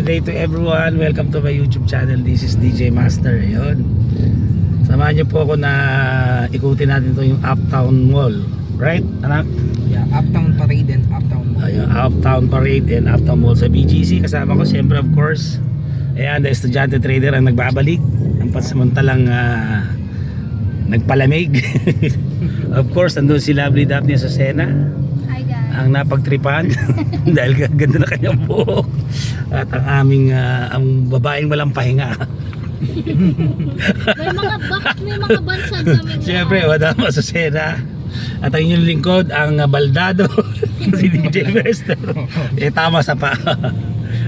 day to everyone. Welcome to my YouTube channel. This is DJ Master. Ayun. Samahan niyo po ako na ikutin natin yung Uptown Mall. Right, anak? Yeah, Uptown Parade and Uptown Mall. Ayun, Uptown Parade and Uptown Mall sa BGC. Kasama ko siyempre of course. Ayan, the estudyante trader ang nagbabalik. Ang pansamantalang nagpalamig. Of course, nandun si Lovely Daphne sa Sena. Hi guys. Ang napagtripan dahil ganda na kanyang buhok. At ang aming ang babaeng walang pahinga. may mga bansag kami. Siyempre, madama sa Sena. At ang inyong lingkod, ang baldado si DJ Master. Tama sa pa.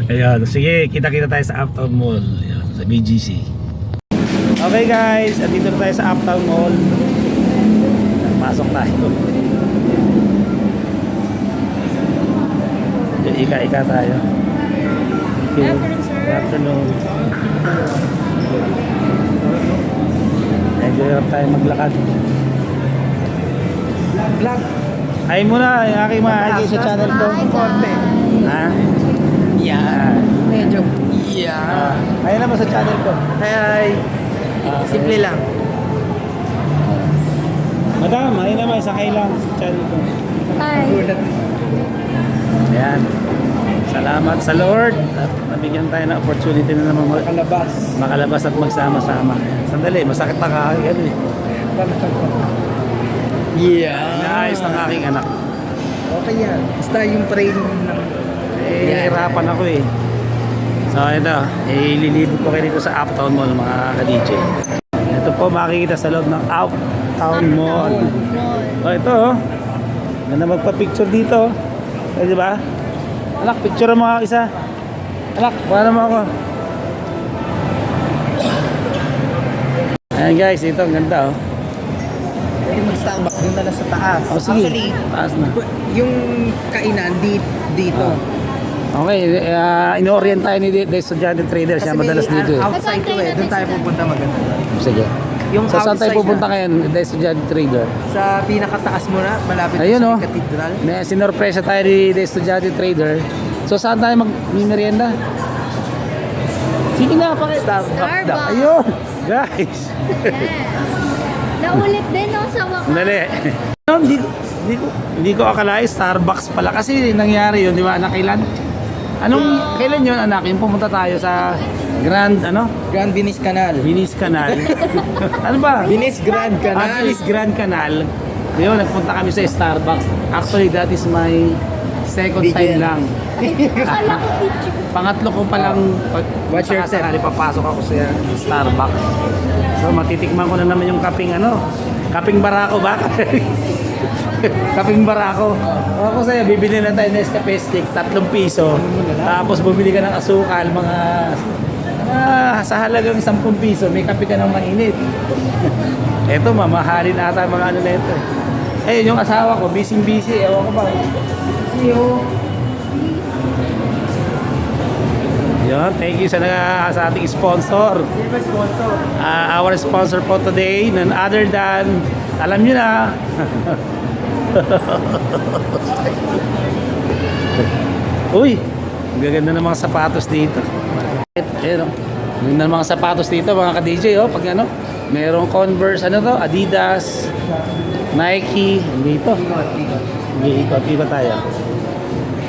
Ayun, sige, kita-kita tayo sa Uptown Mall. Ayun, sa BGC. Okay guys, andito na tayo sa Uptown Mall. Pasok tayo. Ika-ika tayo. Good afternoon. Medyo hirap tayo maglakad. Vlog. Ay muna, yung aking mga ID sa channel ko. Ha? Yeah. Medyo. Yeah. Ay naman sa channel ko. Hi. Simple lang. Madam, ay naman, sakay lang sa channel ko. Hi. Ayan. Salamat sa Lord at nabigyan tayo ng opportunity na naman makalabas at magsama-sama. Sandali, masakit na kakagyan eh. Yeah. Naayos ng aking anak. Okay yan. Basta yung parade ng... Hirapan ako eh. So ito, ililibot ko kayo dito sa Uptown Mall mga ka-DJ. Ito po makikita sa loob ng Uptown Mall. Oh, ito oh. Ganda magpa-picture dito. Eh, di ba? Anak, picture mo ako isa. Anak, paano mo ako? Ayan guys, ito ang ganda oh. Pwede mag-Starbucks doon na lang sa taas. Oh, sige. Actually, Taas na. yung kainan dito. Okay, in-orient tayo ni The Estudyante Trader. Siya madalas dito eh. Outside to eh. Doon tayo pupunta maganda doon. Sige. Yung So saan tayo outside pupunta na, ngayon, The Estudyante Trader? Sa pinakataas mo na, malapit Ayun, sa oh. Cathedral. May sinorpresa tayo ni The Estudyante Trader. So saan tayo mag-merienda? Sige na, pakit. Starbucks. Ayun, guys. Naulit din no sa wakas. Dali. Hindi ko akalain Starbucks pala kasi nangyari yun, di ba anak? Kailan yun anak? Yung pumunta tayo sa Grand Venice Canal. Venice Canal. Ano ba? Venice Grand Canal. Venice Grand Canal. Yun, nagpunta kami sa Starbucks. Actually, that is my second time lang. Akala ko picture. Pangatlo ko palang Watch your step. papasok ako sa Starbucks. So matitikman ko na naman yung kaping barako ba? Kaping barako. Ako sa'yo, bibili na tayo ng Nescafe stick, 3 piso. Tapos bumili ka ng asukal, sa halagang 10 piso, may kape ka ng mainit. Eto, mamahalin ata mga ano na ito. Eh, yung asawa ko, busy-busy. Ewan ko ba? Yun, thank you sa ating sponsor. Our sponsor po today, none other than, alam nyo na. Uy, ang gaganda ng mga sapatos dito. Ayun, ganda ng mga sapatos dito mga ka-DJ oh. Pag merong Converse, Adidas, Nike, dito. Ikot tayo.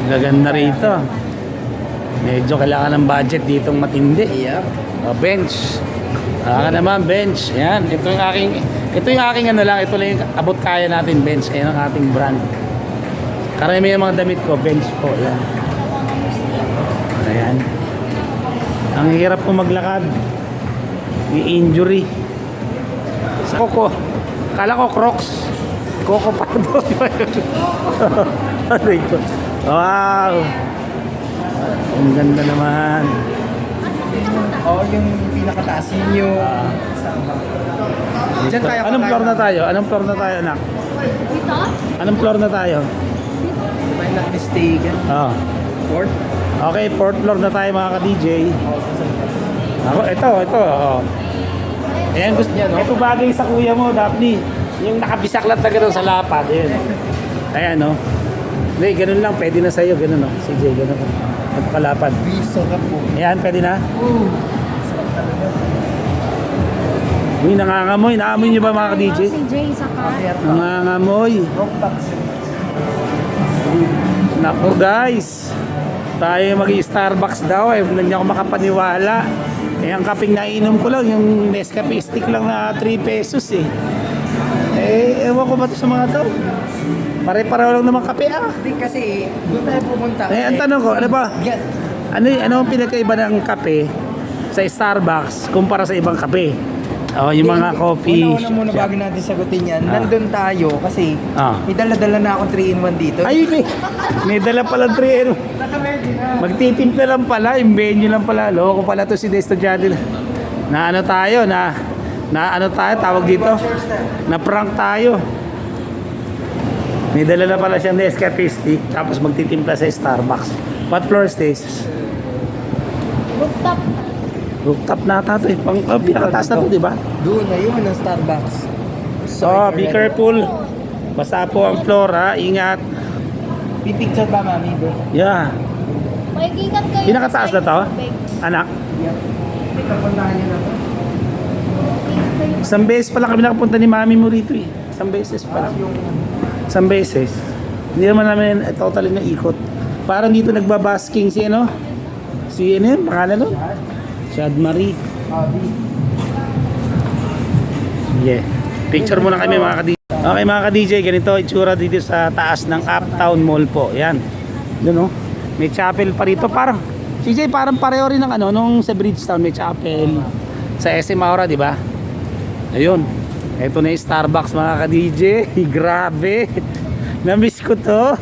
Ang gaganda rito. Medyo kailangan ng budget ditong matindi. Yeah. Bench. Naman bench. Yan, ito yung aking ito lang, ito lang yung abot kaya natin bench. Ayan ang ating brand. Karami yung mga damit ko, bench po. Yan. Ayan. Ang hirap ko maglakad. May injury. Sa Coco. Kala ko Crocs. Coco pa doon. Wow. Ang ganda naman. Oo, yung pinakataas yun yung Diyan tayo. Anong floor na tayo? Anong floor na tayo, anak? Dito? Anong floor na tayo? If I'm not mistaken. Oh. Fourth? Okay, 4th floor na tayo mga ka-DJ. Ako, ito. Oh. Ayan, gusto niya, no? Ito bagay sa kuya mo, Daphne. Yung nakabisaklat na gano'n sa lapad. Ayan. Ayan, no? Hindi, ganun lang. Pwede na sa'yo. Ganun, no? CJ, ganun. Ito kalapad. Piso ka po. Ayan, pwede na. Uy, nangangamoy. Naamoy nyo ba mga ka-DJ? Si Jay sa car. Nangangamoy. Nako guys. Tayo mag-Starbucks daw eh. Hindi ako makapaniwala. Eh, ang kaping nainom ko lang, yung Nescafe stick lang na 3 pesos eh. Eh, ewan ko ba ito sa mga to? Pare-pareho lang naman kape ah. Hindi kasi, doon tayo pumunta. Eh, ang tanong ko, ano ba? Yan. Ano ang pinagkaiba ng kape sa Starbucks kumpara sa ibang kape? Oh, yung mga coffee. Una muna bago natin sagutin yan. Nandun tayo kasi Ah. may dala-dala na akong 3-in-1 dito. Ay, may dala pala 3 Naka-ready na. Magtitimpla lang pala, yung venue lang pala. Loko pala to si Estudyante. Na ano tayo, na ano tayo, tawag dito? Na prank tayo. May dala na pala siyang Nescafe stick, tapos magtitimpla sa Starbucks. What floor is this? Rooftop. Rooftop na ata ito eh. Pinakataas na to, di ba? Doon na yun ang Starbucks. So, be careful. Basta po ang floor ha, ingat. Pipicture ba, mami, bro? Yeah. Mag-ingat kayo. Pinakataas na to? Anak, Yan. Ikapuntahan niyo na to. isang beses pala kami nakapunta ni mami mo rito eh. Isang beses pala. Isang beses. Hindi naman namin totally na ikot. Parang dito nagbabasking si ano? Si ano yun? Pangalan nun? Shad Marie. Yeah. Picture muna kami mga ka-DJ. Okay mga ka-DJ, ganito itsura dito sa taas ng Uptown Mall po. Yan. Doon oh. May chapel pa rito. Parang, CJ, parang pareho rin ng ano, nung sa Bridgetown may chapel. Sa SM Aura, di ba? Ayun. Ito na yung Starbucks mga ka-DJ. Grabe. Na-miss ko to.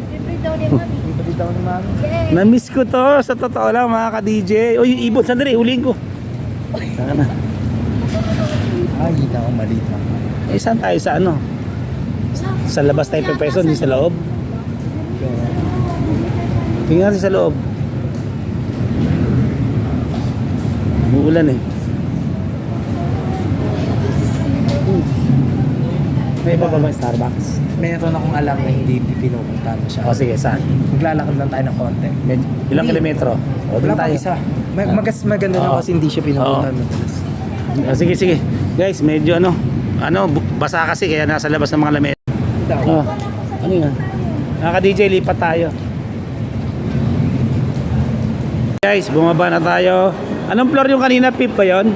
Libre daw ni Mami. Dito ni mami. Yay! Na-miss ko to. Sa totoo lang mga ka-DJ. Uy, yung ibon. Sandali, huliin ko. Saka na. Ay, hindi ako maliit lang. Eh, saan tayo sa ano? Sa labas tayo per peso, hindi sa loob. Tingnan natin sa loob. Umuulan eh. May iba pa ba Starbucks? Meron akong alam na hindi pinupuntahan mo siya. O sige, saan? Maglalakad lang tayo ng konti. Ilang kilometro? O doon Wala pa tayo. isa. Maganda na Oo. kasi hindi siya pinupuntahan madalas. Sige, sige. Guys, medyo ano, basa kasi kaya nasa labas ng mga lamesa. Oh, ano yun? Naka-DJ, lipat tayo. Guys, bumaba na tayo. Anong floor yung kanina? Fifth ba yun?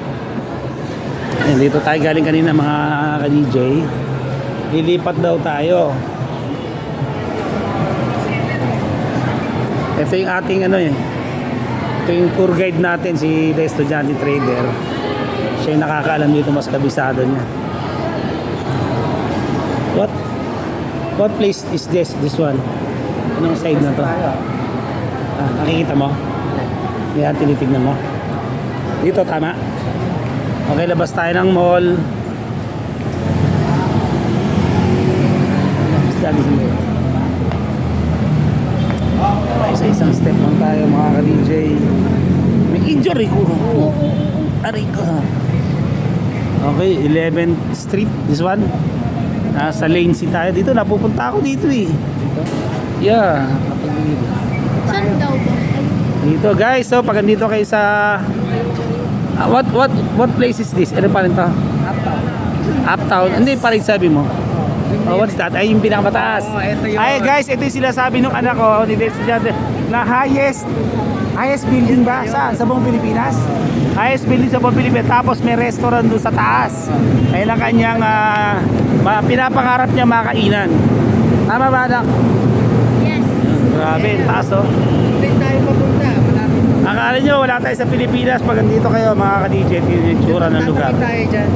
Ayan, dito tayo galing kanina mga ka-DJ. Lilipat daw tayo. Ito yung ating ano eh. Ito yung tour guide natin, si The Estudyante Trader. Siya yung nakakaalam dito, mas kabisado niya. What place is this one? Anong side na to? Nakikita mo? Yan, tinitignan mo. Dito, tama? Okay, labas tayo ng mall. Sa isang step lang tayo mga ka-DJ. May injury ko. Aray ko. Okay, 11th Street. This one. Nasa lane C tayo. Dito, napupunta ako dito eh. Yeah. Saan daw ba? Dito guys, so pag andito kayo sa what place is this? Ano pa rin to? Uptown. Hindi pa rin sabi mo. Oh, what's that? Ay, yung pinakamataas. Oh, ito yun. Ay guys, ito yung sinasabi ng anak ko, ni estudyante, na highest building ba? Sa buong Pilipinas? Highest building sa buong Pilipinas. Tapos may restaurant doon sa taas. Ayun ang kanyang pinapangarap niya makainan. Tama ba anak? Yes. Grabe, taas oh. Hindi tayo papunta. Malapit. Akala nyo wala tayo sa Pilipinas pag andito kayo mga ka-DJ, yung tsura ng lugar. Tatawid tayo dyan.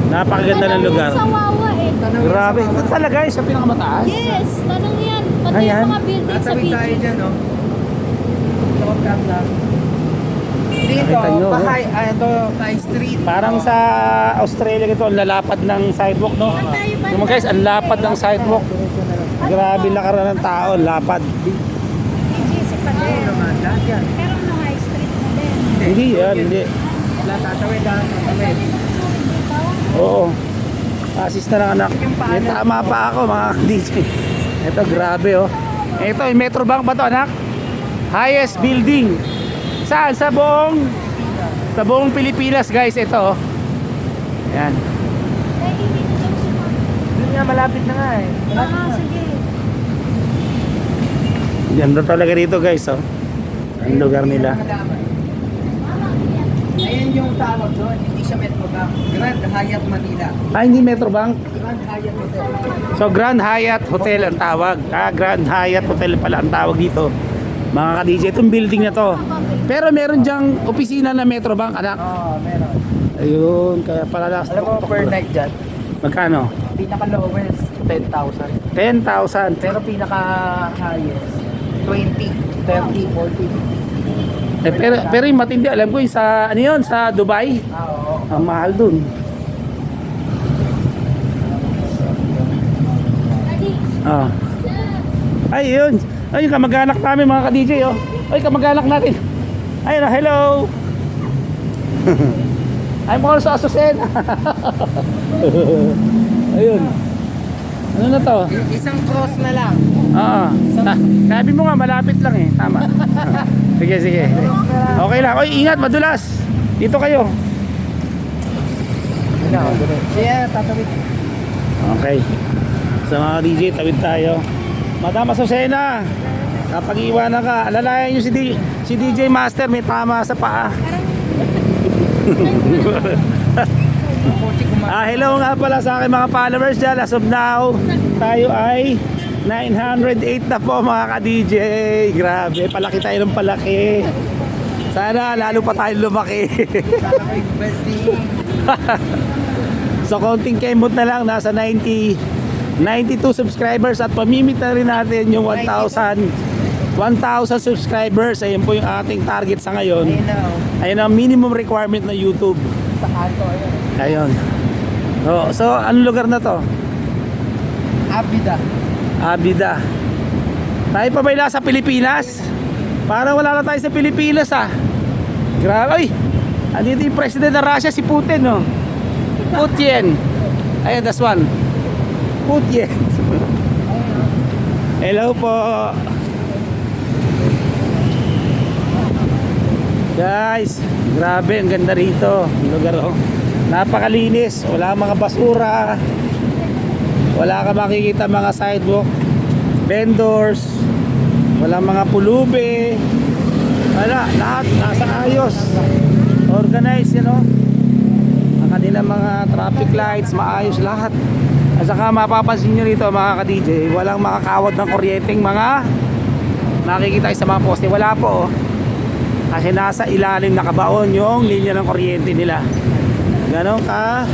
Napakaganda ng lugar. Sa Wawa eh. Tanawin Grabe, sa ito baba. talaga yung sa pinakamataas. Yes, tanong yan. Pati Ayan. yung mga building sa Tatawid tayo beaches. dyan, no? Shortcut lang. Dito, Nakita nyo, ito, High Street. Parang sa Australia ito, ang lalapad ng sidewalk, no? Saan tayo ba? Yung mga guys, ang lapad ng sidewalk. Grabe lakaran ng tao, ang lapad. BGC pa Ayun din. naman, lahat yan. Pero no high street na din. Hindi yan, hindi. Wala, tatawid lang, tatawid. Oo. Assist na ng anak. May tama pa ako mga DJ. Ito, grabe oh. Ito, yung Metrobank ba to anak? Highest building. Saan? Sa buong Pilipinas, guys, ito. Oh. Yan. Dahil hindi na daw siya Doon nga, malapit na nga eh. Malapit na. sige. Ganda talaga dito, guys, oh. Ang lugar nila. Ayan yung tawag doon, hindi siya Metro Bank. Grand Hyatt Manila. Hindi Metro Bank. Grand Hyatt Hotel. So Grand Hyatt Hotel ang tawag. Grand Hyatt Hotel pala ang tawag dito. Mga ka-DJ, itong building na to. Pero meron dyang opisina na Metro Bank, anak. Oo, meron. Ayun, kaya pala last. Alam mo, per night dyan, Magkano? pinaka-lowest, 10,000. 10,000. Pero pinaka-highest, 20, 30, 40. Pero yung matindi, alam ko yung sa, ano yun, sa Dubai. Oo. Ang mahal dun. Daddy, Ah. Ay, yun. Ay, yung kamag-anak namin mga ka-DJ, oh. Ay, kamag-anak natin. Ayun, oh, hello. I'm also a Azucena. Ayun. Ano na to? Isang cross na lang. Sabi mo nga, malapit lang eh. Tama. Sige, sige. Okay lang. Oy, ingat, madulas. Dito kayo. Siya, tatawid. Okay. Sa mga DJ, tawid tayo. Madam Azucena, kapag iwanan ka, alalayan nyo si DJ Master, may tama sa paa. Hello nga pala sa aking mga followers dyan. As of now, tayo ay 908 na po mga ka-DJ. Grabe, palaki tayo ng palaki. Sana lalo pa tayo lumaki. So konting kemot na lang, nasa 92 subscribers at pamimit na rin natin yung 1,000 subscribers. Ayun po yung ating target sa ngayon. Ayun ang minimum requirement na YouTube. Sa kanto, Ayun. ayun. So anong lugar na to? Abida. Tayo pa ba ila sa Pilipinas? Parang wala na tayo sa Pilipinas ah. Grabe. Ay! Andito yung president ng Russia, si Putin, no? Putin. Ayun, that's one. Putin. Hello po. Guys, grabe, ang ganda rito. Ang lugar, oh. Napakalinis. Wala mga basura. Wala ka makikita mga sidewalk vendors. Wala mga pulube. Wala, lahat nasa ayos. Organized, you know. Ang kanilang mga traffic lights, maayos lahat. At saka mapapansin nyo rito mga ka-DJ, walang makakawad ng kuryenteng mga nakikita sa mga poste. Wala po, oh. Kasi nasa ilalim nakabaon yung linya ng kuryente nila. Ganon ka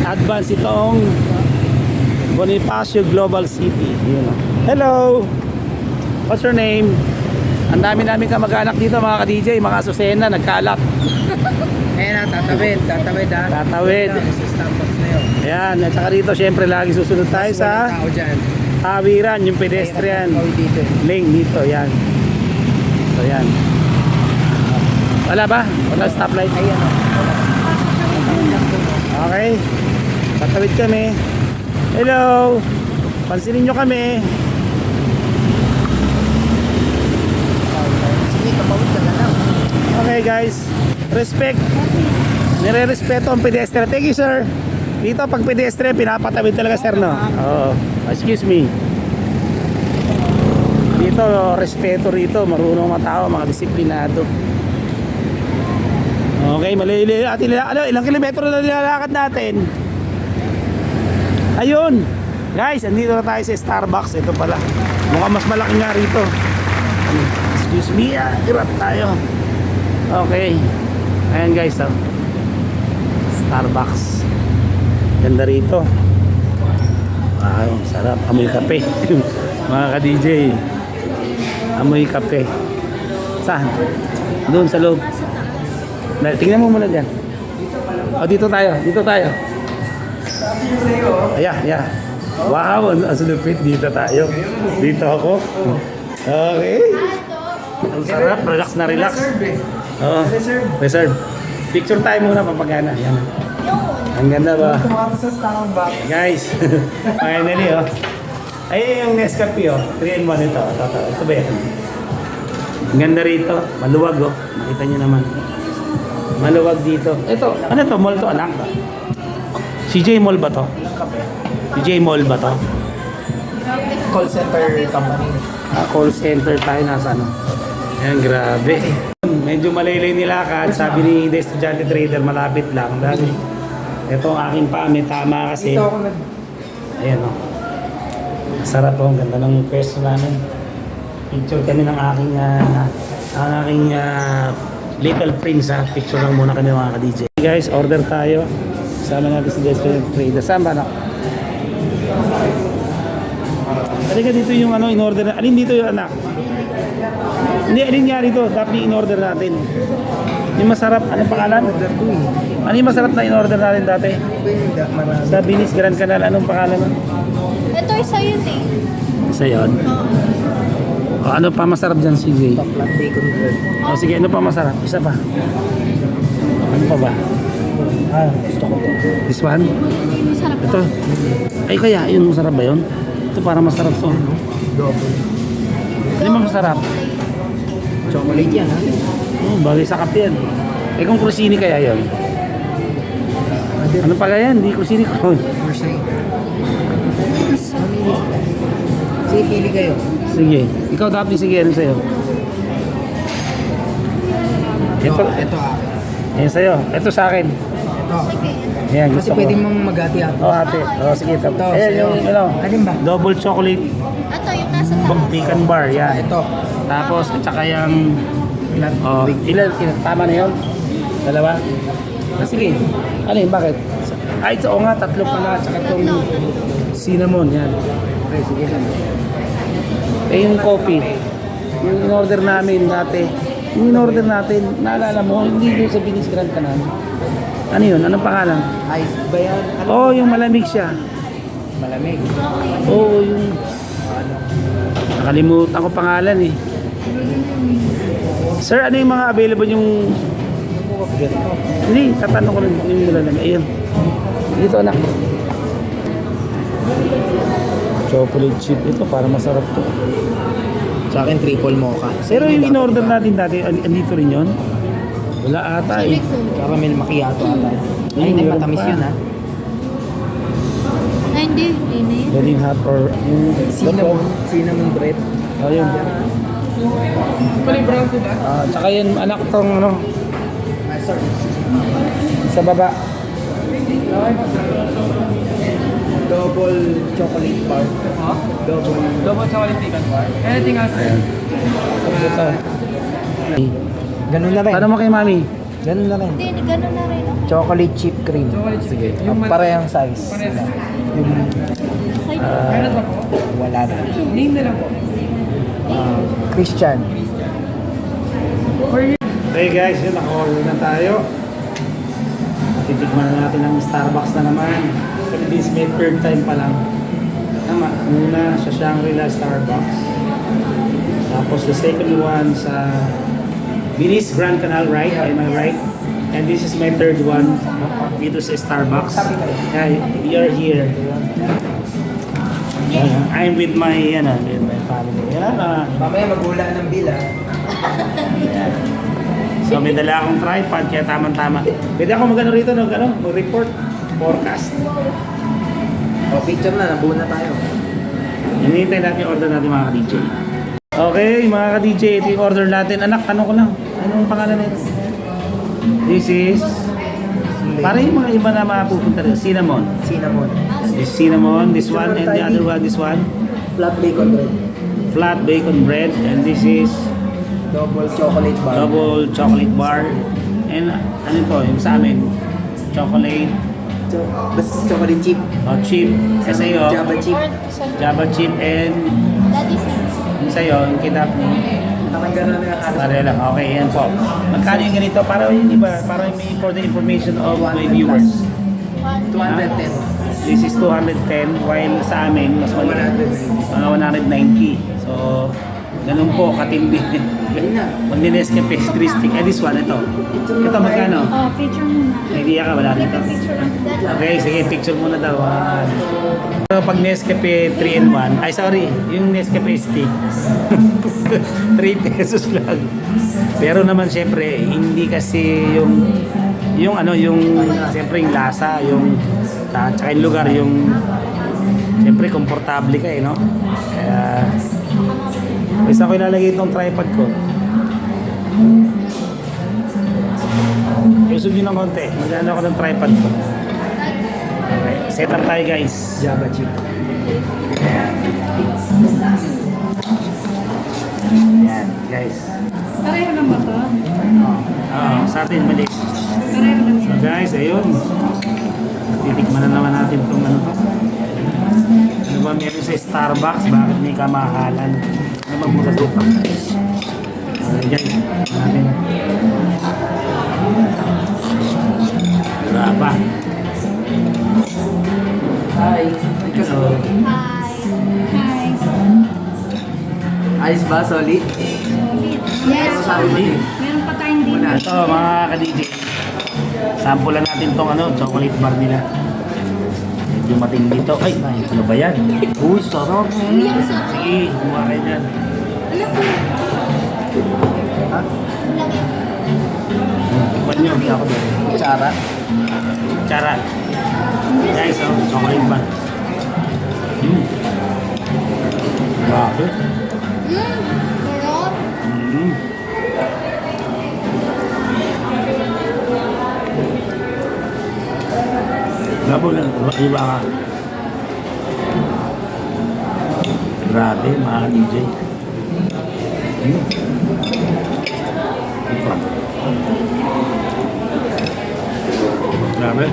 advance itong Bonifacio Global City. Yun, oh. Hello! What's your name? Ang dami namin kamag-anak dito mga ka-DJ, mga Azucena, nagkalat. Ayan na, tatawid ha. Tatawid. Sa Starbucks na yun. Ayan, at saka rito syempre lagi susunod tayo sa Walang tao dyan. tawiran, yung pedestrian Tawid dito. lane dito, yan. So yan. Wala ba? Wala stoplight? Ayan o. Okay. Tatawid kami. Hello. Pansinin nyo kami. Sige, kapawid ka na lang. Okay guys. Respect. Nire-respeto ang pedestrian. Thank you sir. Dito pag pedestrian, pinapatawid talaga sir, no? Oo. Excuse me. Dito, respeto rito. Marunong mga tao, mga disiplinado. Okay, malili. Ilang kilometro na nilalakad natin? Ayun. Guys, andito na tayo sa Starbucks. Ito pala. Mukhang mas malaki nga rito. Excuse me, hirap tayo. Okay. Ayan guys, oh. Starbucks. Ganda rito. Wow, sarap. Amoy kape. Mga ka-DJ. Amoy kape. Saan? Doon sa loob. Tingnan mo muna dyan. O, dito tayo. Dito tayo. Yeah. Wow, ang lupit. Dito tayo. Dito ako. Okay. Ang sarap. Relax na relax. Oo. Reserve. Picture tayo muna papagana. Yan. Ang ganda ba? Tumato sa Starbucks. Guys, finally oh. Ayun yung Nescafe oh. 3-in-1 ito. Ito ba yan? Ang ganda rito. Maluwag oh. Nakita niyo naman. Maluwag dito. Ito, ano to? Mall to anak? CJ Mall ba to? CJ Mall ba to? Call center company. Call center tayo nasa ano. Ayan, grabe. Medyo malaylay nilakad. Sabi ni The Estudyante Trader, malapit lang. Dahil ito ang aking paa, may tama kasi. Dito ako Ayan o. Sarap po. Ang ganda ng pwesto namin. Picture kami ng aking Little Prince ha. Picture lang muna kami mga ka-DJ. Hey guys, order tayo. Kasama natin si The Estudyante Trader. Saan ba na? Halika dito yung ano, in-order na. Alin dito yung anak? Hindi, alin nga rito. Dapat in-order natin. Yung masarap, anong pangalan? order ko eh. Ano yung masarap na in-order natin dati? Marami. Sa Binis Grand Canal, anong pangalan mo? Ito isa yun eh. Isa yun? O, ano pa masarap dyan, CJ? Flat bacon bread. O sige, ano pa masarap? Isa pa. Ano pa ba? Gusto ko to. This one? Masarap Ito. Ay kaya, yun masarap ba yun? Ito para masarap to. Double. Ano yung masarap? Chocolate yan ha. Bagay sa kape yan. Eh kung krusini kaya yun? Ano pa kaya yan? Hindi krusini ko. First name. Mamili. Sige, pili kayo. Sige. Ikaw dapat sige. Ano sa'yo? Ito. Ito akin. Yan sa'yo. Ito sa akin. Ito. Yan, Kasi gusto ko. pwede mong mag-ati-ati. Oh, ate. Oh, sige. Ito, Ayan, sa'yo. yung ano. Alin ba? Double chocolate Ito yung nasa taas. pecan bar. Yan. Ito. Tapos, at saka yung... Flat Oh, ilan? Tama na yun? Dalawa? Ah, sige. Ano yun? Bakit? Ay, ito nga. Tatlo pala. At saka itong cinnamon. Yan. Okay, sige. Eh, yung coffee. Yung in-order namin dati. Yung in-order natin, naalala mo, hindi doon sa Binis Grand Canal. Ano yun? Anong pangalan? Ice ba yan? Ano? Oh, yung malamig siya. Malamig. Oo, yung... Nakalimutan ko pangalan eh. Sir, ano yung mga available yung... Hindi, tatanong ko lang yung malamig. Ayun. Dito anak. Chocolate chip ito, para masarap to. Sa akin, triple mocha. Pero yung in-order natin dati, andito rin yun? Wala ata eh. Caramel macchiato ata. Ay, Ay, hindi meron matamis pa. yun ha. Ay, hindi. Hindi na yun. Pwedeng hot or... Yung... Cinnamon bread. Oh, yun. Kulay brown ko ba? Tsaka yun, anak tong ano, Ay, sorry. sa baba. Double chocolate bar. Huh? Double chocolate pecan bar. Anything else? Ayan. Ito. Ganun na rin. Paano mo kay mami? Ganun na rin. Hindi, gano'n na rin ako. Chocolate chip cream. Sige. Parehang size. Yung wala na. Name na lang po. Christian. Okay guys, yun, naka-order na tayo. Titikman na natin ang Starbucks na naman. Philippines made third time pa lang. Tama, muna sa Shangri-La Starbucks. Tapos the second one sa Binis Grand Canal, right? Am I right? And this is my third one dito sa Starbucks. Yeah, we are here. I'm with my, with my family. Mamaya magula ng bila. So may dala akong tripod kaya tamang-tama. Pwede ako mag-ano rito, mag-report, forecast. O, picture na. Nabuo na tayo. Hinihintay natin yung order natin mga ka-DJ. Okay, mga ka-DJ, ito yung order natin. Anak, tanong ko lang. Anong pangalan nito? This is... Para yung mga iba na mapupunta rin. Cinnamon. Cinnamon. This cinnamon, this one, and the other one, this one. Flat bacon bread. Flat bacon bread, and this is Double chocolate bar. double chocolate bar. And ano ito, yung sa amin, chocolate, Basta chocolate chip. chip. Sa sa'yo, Java chip. Java chip, and Daddy said. yung sa'yo, yung kidap ni Parang gano'n na yung halos. pare lang. Okay, yan po. Magkano yung ganito? Para yung iba, para may for the information of my viewers. 210. This is 210, while sa amin, mas maliit. 190. Mga 190. So, Ganun po, katindi. Pag Nescafe is 3 stick. This one, ito. Ito magkano? Oh, picture muna. May idea ka, wala dito. Picture lang. Okay, sige, picture muna daw. So, pag Nescafe 3-in-1, ay sorry, yung Nescafe stick, 3 pesos lang. Pero naman syempre, hindi kasi yung syempre yung lasa, tsaka yung lugar, syempre komportable ka no? Kaya, isa ko ilalagay itong tripod ko. Usog yun ng konti. Magano ako ng tripod ko. Okay. Set up tayo guys. Java chip. Ayan guys. Pareho lang ba to? Sa atin mali. Pareho lang So guys, ayun. Titikman na naman natin itong ano to. Ano ba meron sa Starbucks? Bakit may kamahalan? Ano ba mura suka? Okay guys, natin. Graba. Hi. So, Hi. Hi. Ayos ba, solid? Yes. hindi. Meron pa tayong dinner. Ito mga ka-DJ. Sampulan natin tong chocolate bar nila. Medyo matindi to. Ay, ano ba yan? Uy, sarap. Uy, ang sarap. Sige, gumawa kayo dyan. Alam ko. Ha? Ang laki. Tikman nyo. Hindi ako doon. Kutsara. Tsara. Guys, chocolate bar. Grabe. Sarap. Mm. Labo lang, iba ka. Grabe, mga DJ. Ito. Grabe.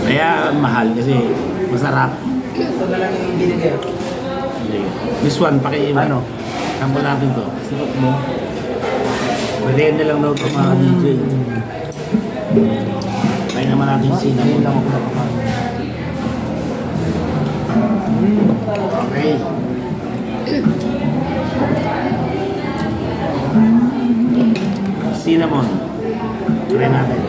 Kaya mahal kasi masarap. Ito na lang yung binigay. Hindi. This one, Ano? Sample natin to. Sarap mo. Pwede na lang daw ito mga DJ. Kaya naman natin yung Hindi cinnamon. lang ako nakakain. Okay. Cinnamon. Try natin.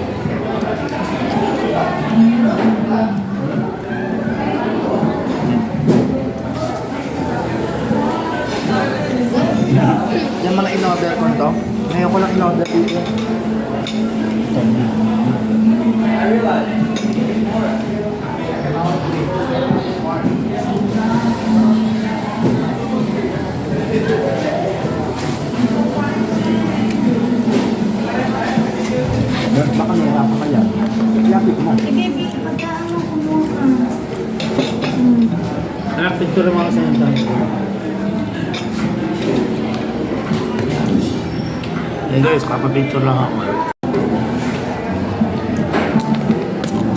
Yung mga in-order ko to, ngayon ko lang in-order dito. Baka nahirapan ka yan. Lapit mo. Baby, pagkaan mo kumuha. Anak, picture naman kasi ng tayo. Hey guys, papapicture lang ako.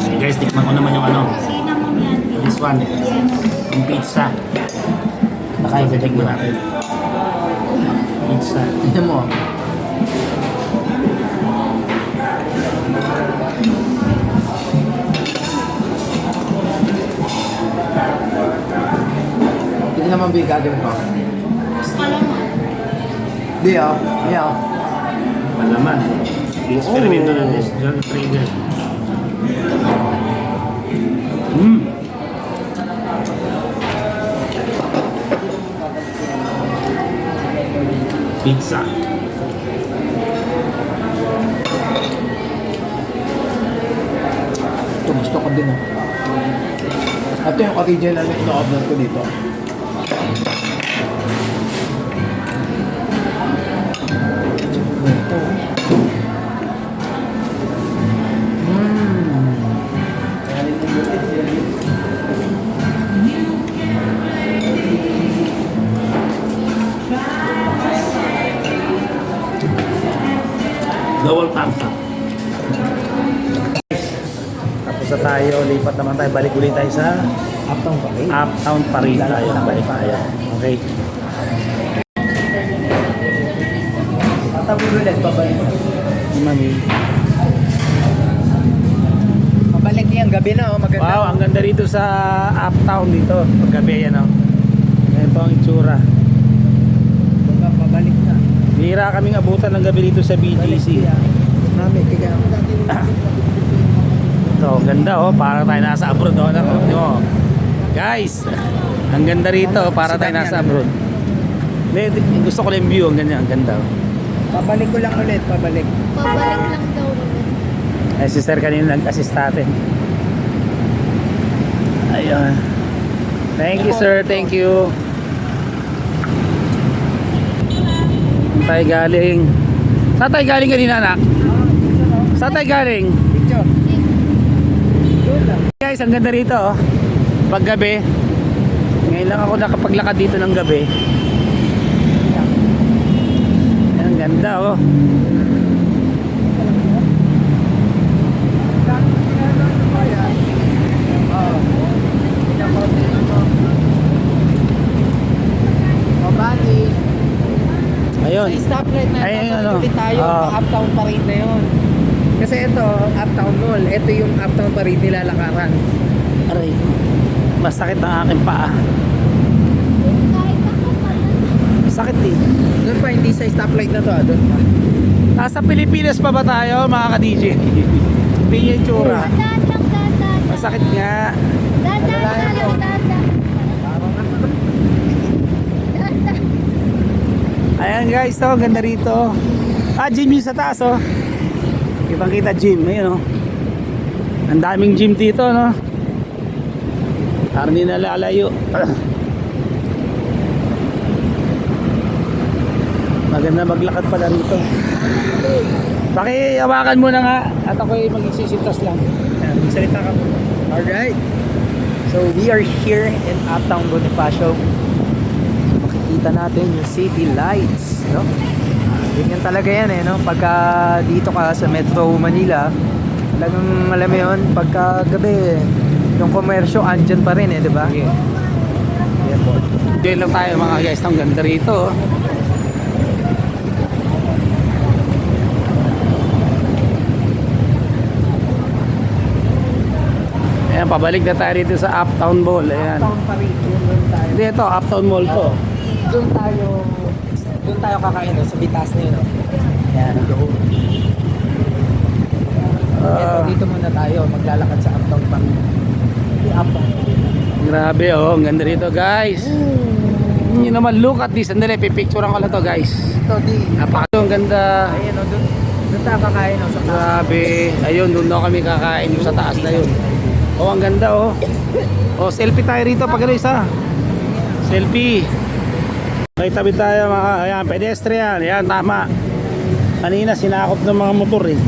Hey guys, tikman ko naman yung Cinnamon yan. this one. Yes. Yung pizza. Nakaiba mo natin. Pizza. Tignan mo. Hindi naman bigado ko. Malaman. Hindi ah. Hindi ah. Malaman. Experimento na this. John Trader. Pizza. Ito gusto ko din ah. Ito yung original na ino-order ko dito. Ito. Double thumbs up. Tapos na tayo, lipat naman tayo. Balik ulit tayo sa Uptown pa rin. Uptown pa rin tayo. Balik tayo. Okay. Tatabog ulit, babalik. Mami. Babalik Pabalik yan, gabi na, oh. Maganda. Wow, ang ganda rito sa uptown dito. Paggabi yan, oh. Ito ang itsura. Pabalik na. Bihira kaming abutan ng gabi dito sa BGC. Mami, kaya Ito, ang ganda oh, para tayo nasa abroad oh. Di mo? Guys, ang ganda rito, para tayo nasa abroad. Hindi, gusto ko lang yung view, ang ganda, ang ganda oh. Pabalik ko lang ulit, pabalik. Pabalik lang daw ulit. Ay, si sir kanina nag-assist natin. Ayun. Thank you sir, thank you. Saan tayo galing? Saan tayo galing kanina anak? Saan tayo galing? Picture. Doon lang. Guys, ang ganda rito oh. Paggabi. Ngayon lang ako nakapaglakad dito ng gabi. Ang ganda oh. Mabali. Ayun. Sa stoplight na Ay, ito, ano? ulit tayo, uptown parade na yun. Kasi ito, uptown mall. Ito yung uptown parade nilalakaran. Aray. Masakit ang aking paa. Kahit ako pala. Sakit eh. Doon pa, hindi sa stoplight na to, doon pa. Nasa Pilipinas pa ba tayo mga ka-DJ? Hindi yung tsura. Dahan lang, dahan. Masakit nga. Dahan lang, dahan. Ayan guys, to, ganda rito. Gym yung sa taas oh. Kitang kita gym, ayun oh. Ang daming gym dito no. Parang hindi nalalayo. Maganda maglakad pala rito. Pakihawakan mo na nga at ako'y magsisitas lang. Salita ka po. Alright. So we are here in Uptown Bonifacio. Makikita natin yung city lights, no? Ganyan talaga yan eh, no? Pagka dito ka sa Metro Manila, talagang alam mo yun, pagka gabi, yung komersyo andyan pa rin eh, di ba? Yeah. Yan po. Diyan lang tayo mga guys, ang ganda rito oh. Ayan, pabalik na tayo rito sa Uptown Mall. Ayan. Uptown pa rin, doon tayo. Hindi, ito, Uptown Mall to. Doon tayo kakain, no? Sa bitas na yun, no? Yan, doon. Eto, dito muna tayo, maglalakad sa Uptown pa rin. Uptown. Grabe oh, ang ganda rito guys. Hindi naman, look at this. Sandali, pipicturean ko lang to guys. Ito, di. Ang ganda. Ayun, no? Doon tayo kakain, no? Sa taas. Grabe. Ayun, doon daw kami kakain yung sa taas na yun. Oh, ang ganda oh. Oh, selfie tayo rito pag ano isa. Selfie. May tabi tayo mga, ayan, pedestrian. Ayan, tama. Kanina sinakop ng mga motor eh.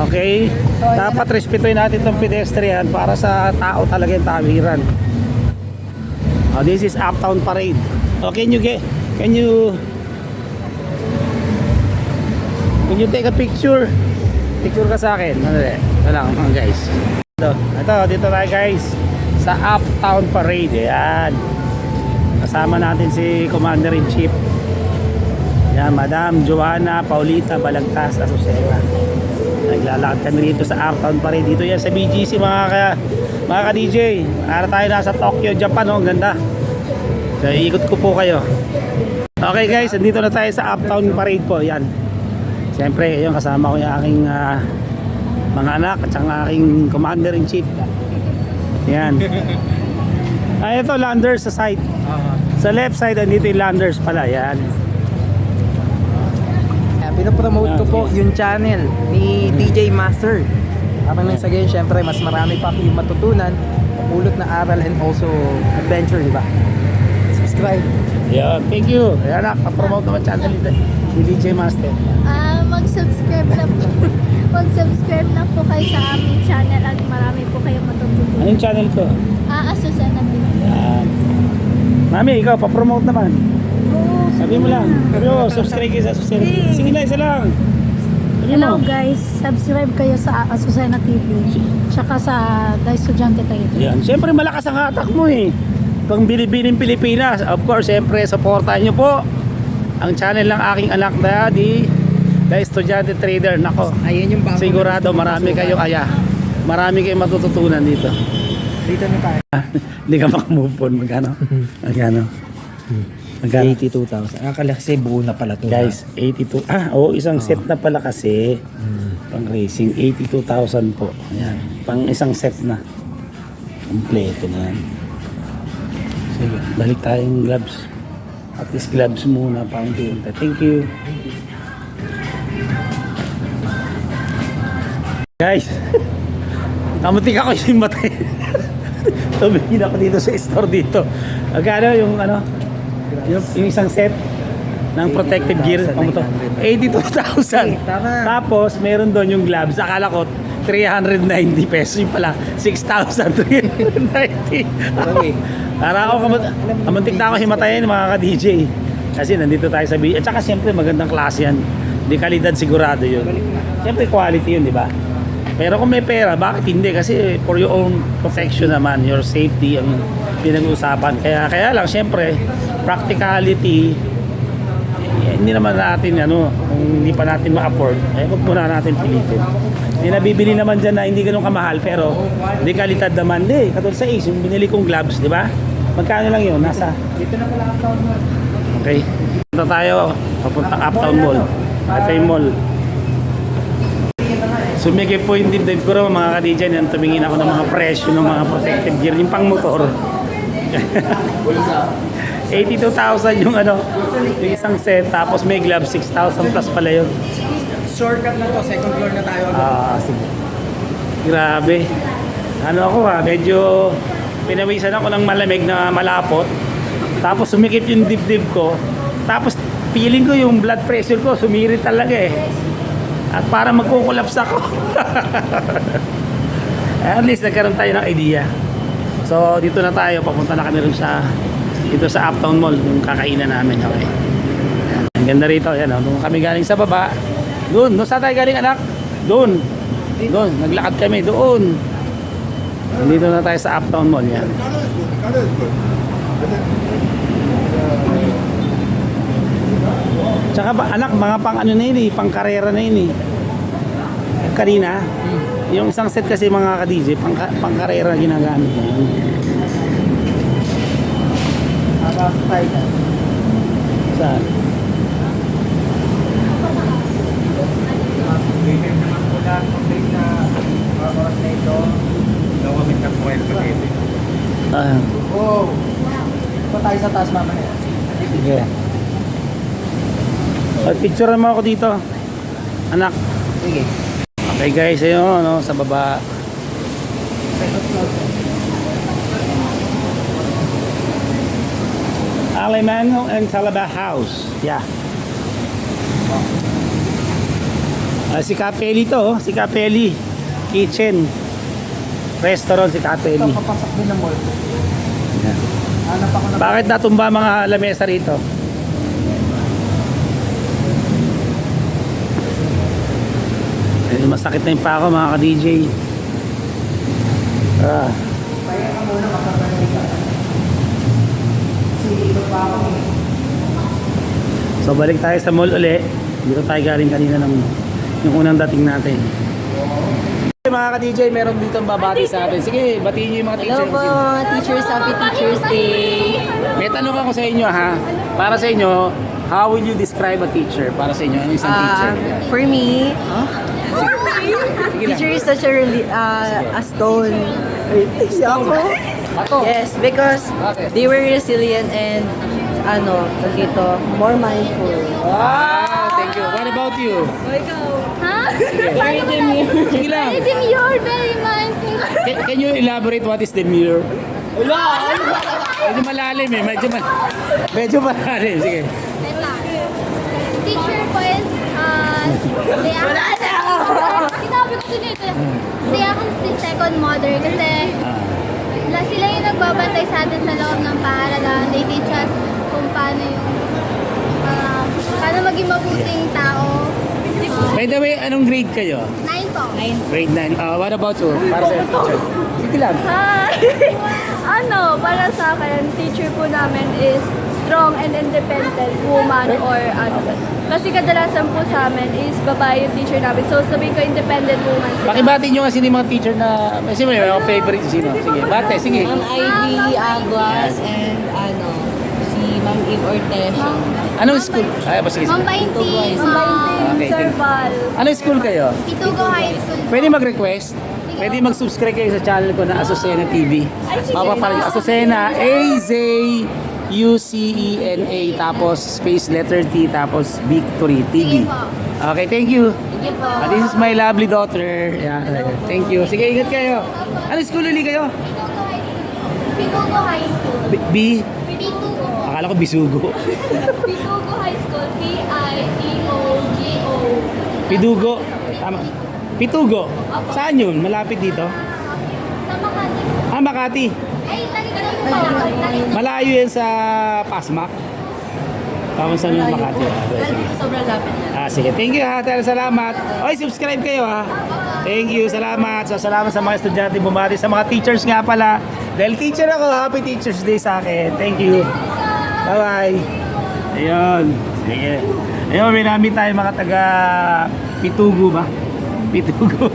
Okay. Dapat respetuhin natin itong pedestrian para sa tao talaga yung tawiran. Oh, this is Uptown Parade. Oh, can you take a picture? Picture ka sa akin. Ano lang mga guys. Ito, dito tayo guys sa Uptown Parade. Ayan. Kasama natin si Commander-in-Chief. Ayan, Madam Joanna Paulita Balagtas Asusera. Naglalakad kami dito sa Uptown Parade. Dito yan sa BGC mga ka-DJ. Para tayo nasa Tokyo, Japan. Oh, ang ganda. So, iikot ko po kayo. Okay guys, nandito na tayo sa Uptown Parade po. Yan. Siyempre, yun, kasama ko yung aking mga anak at saka aking Commander-in-Chief. Yan. Ay, ito, landers sa side. Sa left side, andito yung landers pala. Yan. Pinopromote ko po yung channel ni DJ Master. Parang nang sa ganyan, syempre, mas marami pa kayong matutunan, pulot na aral and also adventure, di ba? Subscribe. Yan, thank you. Ayan na, pa-promote naman channel ni DJ Master. Mag-subscribe na po. Mag-subscribe na po kayo sa aming channel at marami po kayong matututunan. Anong channel ko? Susana din. Yan. Mami, ikaw, pa-promote naman. Sabi mo lang. Sabi mo, subscribe kayo sa Asusena. Sige na, isa lang. Sabi Hello mo. guys, subscribe kayo sa Asusena TV tsaka sa The Estudyante tayo. Yan. Siyempre, malakas ang hatak mo eh. Pang Bilibining Pilipinas. Of course, siyempre, supportahan nyo po ang channel ng aking anak na di The Estudyante Trader. Nako, Ayun yung bago. sigurado marami kayong marami kayong matututunan dito. Dito na tayo. Hindi ka makamove on. Magkano? Magkano? Magkano? 82,000. Akala kasi buo na pala to. Guys, 82. Oo, isang set na pala kasi. Pang racing, 82,000 po. Ayan. Pang isang set na. Kompleto na yan. Sige, balik tayong gloves. At least gloves muna, paunti-unti. Thank you. Guys, kamutik ako yung matay. Tumingin ako dito sa store dito. Magkano yung yung isang set ng protective gear, 82,000. Tama. Tapos meron doon yung gloves. Akala ko 390 pesos, yung pala 6,390. Okay. Para ako kamuntik na ako himatayin mga ka-DJ. Kasi nandito tayo sa beach. At saka siyempre magandang klase yan. Di kalidad sigurado yun. Siyempre quality yun, di ba? Pero kung may pera, bakit hindi? Kasi for your own protection naman, your safety ang pinag-uusapan. Kaya lang, siyempre, practicality, hindi naman natin, kung hindi pa natin ma-afford, huwag muna natin pilitin. May nabibili naman dyan na hindi ganun kamahal, pero hindi kalidad naman. Hindi, katulad sa Ace, yung binili kong gloves, di ba? Magkano lang yun? Nasa? Dito na pala Uptown Mall. Okay. Punta tayo, papunta Uptown Mall. Ito yung mall. Sumigip po yung dibdib ko mga ka-DJ nang tumingin ako ng mga presyo ng mga protective gear, yung pang motor. 82,000 yung yung isang set, tapos may gloves 6,000 plus pala yun. Shortcut na to, second floor na tayo. Sige. Grabe. Medyo pinawisan ako ng malamig na malapot. Tapos sumikip yung dibdib ko. Tapos feeling ko yung blood pressure ko sumirit talaga eh. At para magkukulaps ako. At least nagkaroon tayo ng idea. So dito na tayo, papunta na kami rin dito sa Uptown Mall, yung kakainan namin. Okay. Ayan. Ang ganda rito. Ayan, nung kami galing sa baba. Doon saan tayo galing anak? Doon, naglakad kami doon. Dito na tayo sa Uptown Mall. Yan. Tsaka anak, mga pang na yun pang karera na yun kanina, yung isang set kasi mga ka-DJ, pang karera ginagamit na yun. Saan? Oh. Pa tayo sa taas mamaya. Sige. Picture mo ako dito, anak. Sige. Okay guys, ayun, sa baba. Alemano and Talaba House. Yeah. Si Capelli to, si Capelli Kitchen Restaurant, si Capelli. Ito, papasok din ng mall. Yeah. Hanap ako na. Bakit natumba mga lamesa rito? Masakit na yung pa ako mga ka-DJ. Kaya ka muna makapagay ka. Kasi ito pa ako eh. So balik tayo sa mall uli. Dito tayo galing kanina ng yung unang dating natin. Okay, mga ka-DJ, meron dito ang babati sa atin. Sige, batiin niyo yung mga teacher. Hello po, teachers, happy Teacher's Day. May tanong ako sa inyo ha. Para sa inyo, how will you describe a teacher? Para sa inyo, ano isang teacher? For me, teacher is such a stone. Bato. Yes, because they were resilient and more mindful. Wow, thank you. What about you? Ha? Very demure. Sige lang. Very demure, very mindful. Can you elaborate what is the mirror? Medyo malalim eh. Medyo malalim. Sige. Wait lang. Teacher ko is, sinabi ko sinito. Hindi ako si second mother kasi sila yung nagbabantay sa atin sa loob ng paaralan. They teach us kung paano paano maging mabuting tao. By the way, anong grade kayo? 9 po. Grade 9. What about you? Para sa teacher. Sige lang. Hi! Para sa akin, teacher po namin is strong and independent woman or ano. Kasi kadalasan po sa amin is babae yung teacher namin. So sabihin ko independent woman sila. Pakibati nyo nga sino yung mga teacher na, sino yung mga favorite sino? Sige, bate, sige. Ma'am Ivy Aguas and si Ma'am Eve Ortesio. Anong school? Ay, sige, sige. Ma'am Bainting, Okay, Sir thank you. Val. Anong school kayo? Itugo High School. Pwede mag-request? Pwede mag-subscribe kayo sa channel ko na Azucena TV. Mapapalag Azucena, A-Z-U-C-E-N-A, tapos space letter T, tapos Victory TV. Okay, thank you. Sige po. This is my lovely daughter. Yeah, thank you. Sige, ingat kayo. Anong school ulit kayo? Pitugo High School. B? Pitugo. Akala ko Bisugo. Pitugo High School, P-I-T-O-G-O. Pidugo. Tama. Pitugo. Saan yun? Malapit dito? Sa Makati. Makati. Ay, talikod mo pala. Malayo yan sa Pasmak. Tama saan yung Makati. Sige. Sobrang lapit na. Sige. Thank you ha. Salamat. Oy, subscribe kayo ha. Thank you. Salamat. So, salamat sa mga estudyante bumati. Sa mga teachers nga pala. Dahil teacher ako, happy Teacher's Day sa akin. Thank you. Bye-bye. Ayun. Sige. Ayun, may namin tayo mga taga Pitugo ba? Pitugo.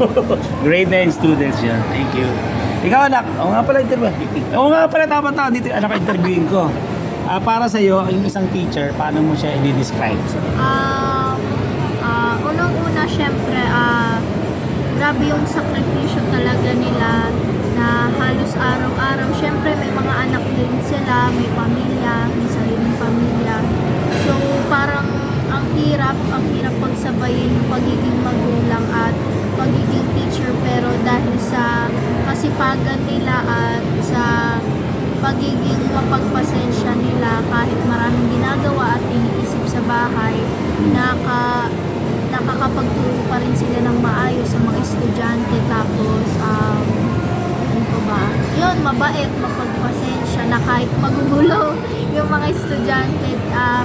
Grade 9 students yan. Thank you. Ikaw anak, o nga pala interview. O nga pala tama-tama dito anak interviewin ko. Para sa iyo, yung isang teacher, paano mo siya i-describe? Unang-una, syempre, grabe yung sakripisyo talaga nila na halos araw-araw. Syempre, may mga anak din sila, may pamilya, may sariling pamilya. So, parang ang hirap pagsabayin yung pagiging magulang at pagiging teacher, pero dahil sa kasipagan nila at sa pagiging mapagpasensya nila kahit maraming ginagawa at iniisip sa bahay, nakakapagturo pa rin sila ng maayos sa mga estudyante. Tapos, ano pa ba? Yun, mabait, mapagpasensya na kahit magugulo yung mga estudyante,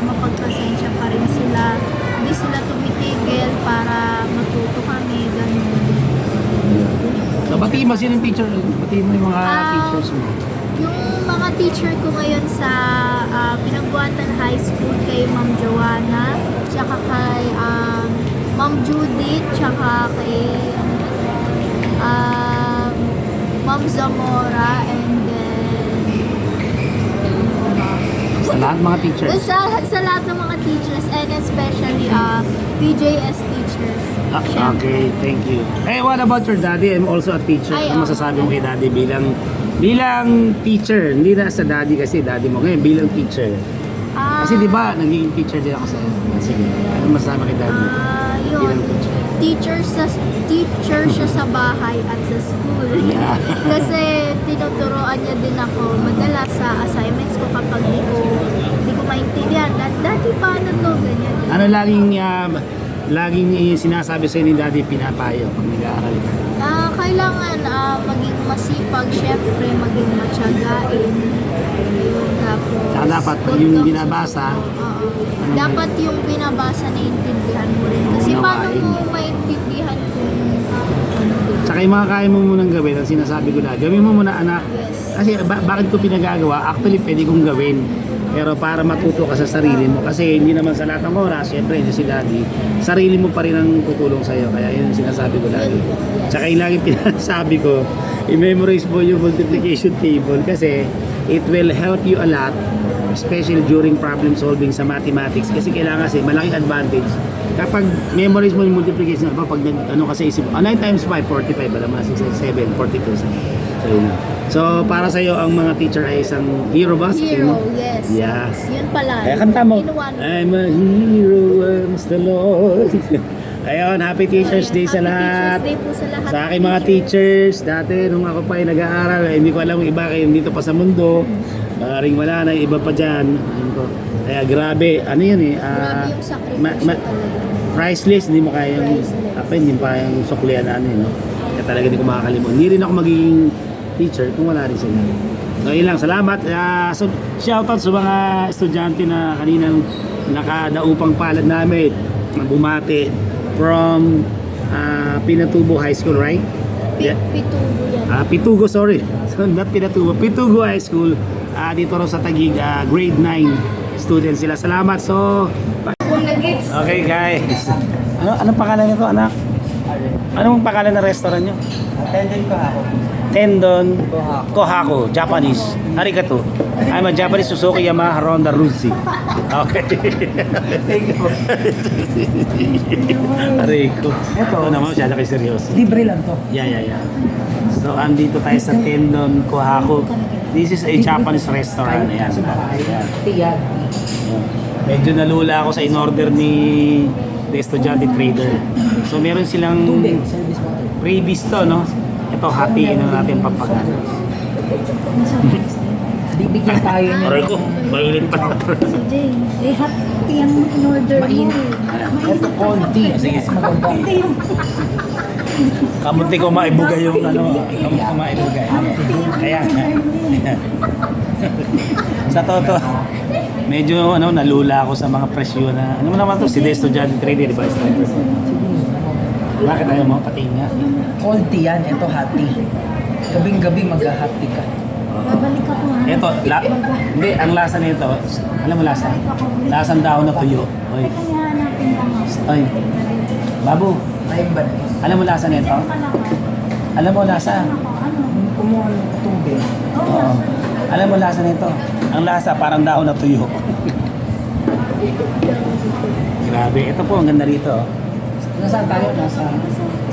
mapagpasensya pa rin sila. Hindi sila tumitigil para matuto kami, ganun. So, batiin mo sino yung teacher? Batiin mo yung mga teachers mo. Yung mga teacher ko ngayon sa Pinagbuhatan High School, kay Ma'am Joanna, tsaka kay Ma'am Judith, tsaka kay Ma'am Zamora, and then Sa lahat mga teachers. sa lahat ng mga teachers, and especially PJS teachers. Okay, thank you. What about your daddy? I'm also a teacher. Ay, Ano masasabi mo kay daddy bilang teacher? Hindi na sa daddy kasi daddy mo ngayon bilang teacher. Kasi di ba naging teacher din ako sa sige. Ano masasabi kay daddy? Yun, Bilang teacher. teacher siya sa bahay at sa school. Yeah. Kasi tinuturoan niya din ako madalas sa assignments ko kapag di ko maintindihan. Dati paano to? Ganyan. Ano laging sinasabi sa'yo ni daddy pinapayo pag nag-aaral ka? Kailangan maging masipag, syempre maging matyagain. Ayun, tapos Saka dapat pag good yung luck binabasa, dapat yung binabasa na intindihan mo rin. Kasi Unawain. paano mo maintindihan kung ano din? Tsaka yung mga kaya mo munang gawin, ang sinasabi ko na, gawin mo muna anak. Yes. Kasi bakit ko pinagagawa? Actually, pwede kong gawin. Pero para matuto ka sa sarili mo. Kasi hindi naman sa lahat ng oras, syempre, hindi si daddy. Sarili mo pa rin ang tutulong sa'yo. Kaya yun ang sinasabi ko lagi. Tsaka yung lagi pinasabi ko, i-memorize mo yung multiplication table kasi it will help you a lot, especially during problem solving sa mathematics. Kasi kailangan kasi malaking advantage. Kapag memorize mo yung multiplication, pag ano kasi isip, 9 times 5, 45, alam mo, 6, 7, 42. So, yun na. So, para sa iyo ang mga teacher ay isang hero ba? Hero, yes. Yes. Yun pala. Kaya kanta mo. Inuwan. I'm a hero, I'm the Lord. Ayun, happy Teacher's Day sa Happy lahat. Teacher's Day po sa lahat. Sa aking mga teachers, dati nung ako pa ay nag-aaral, hindi ko alam yung iba kayo dito pa sa mundo. Maring wala na, iba pa dyan. Ayun ko. Kaya grabe, ano yun eh. Grabe yung sakripisyo talaga. Priceless, hindi mo kayang, Priceless. ako hindi mo kayang suklian na ano eh, no? Kaya talaga hindi ko makakalimutan. Hindi rin ako magiging teacher kung wala rin sila. So yun lang, salamat. So, shoutout sa mga estudyante na kaninang nakadaupang palad namin. Bumati from Pinatubo High School, right? Yeah. Pitugo yan. Pitugo, sorry. So, not Pinatubo. Pitugo High School. Dito rin sa Taguig, grade 9 student sila. Salamat. So, okay guys. Anong pangalan nito, anak? Anong pangalan ng restaurant nyo? Attendant ko ako. Tendon Kohaku, Japanese. Arigato. I'm a Japanese Suzuki Yamaha Honda Rusi. Okay. Thank you. Arigato. Eto. Ano naman, masyado kayo seryoso. Libre lang to. Yeah. So, andito tayo sa Tendon Kohaku. This is a Japanese restaurant. Ayan. Ayan. Tiyan. Medyo nalula ako sa in-order ni The Estudyante Trader. So, meron silang Service water. freebies to, no? Ito, hatiin na natin pampagan. Bibigyan tayo niya. Aray ko, mainit pa. Mainit. Ito konti. Sige. Mas maganda. Kamunti ko maibuga yung kamunti ko maibuga. Kaya, sa totoo, medyo nalula ako sa mga presyo na, ano mo naman to, si The Estudyante Trader, di ba? Bakit ayaw mo? Patiin nga. Konti yan. Ito hati. Gabing-gabi mag-hati ka. Ito, hindi, ang lasa nito, alam mo lasa? Lasang daon na tuyo. Oy. Oy. Babu, Ay ba? alam mo lasa nito? Alam mo lasa? Kumuha ng tubig. Oo. Alam mo lasa nito? Ang lasa parang daon na tuyo. Grabe, ito po ang ganda rito. Nasaan tayo? Nasa...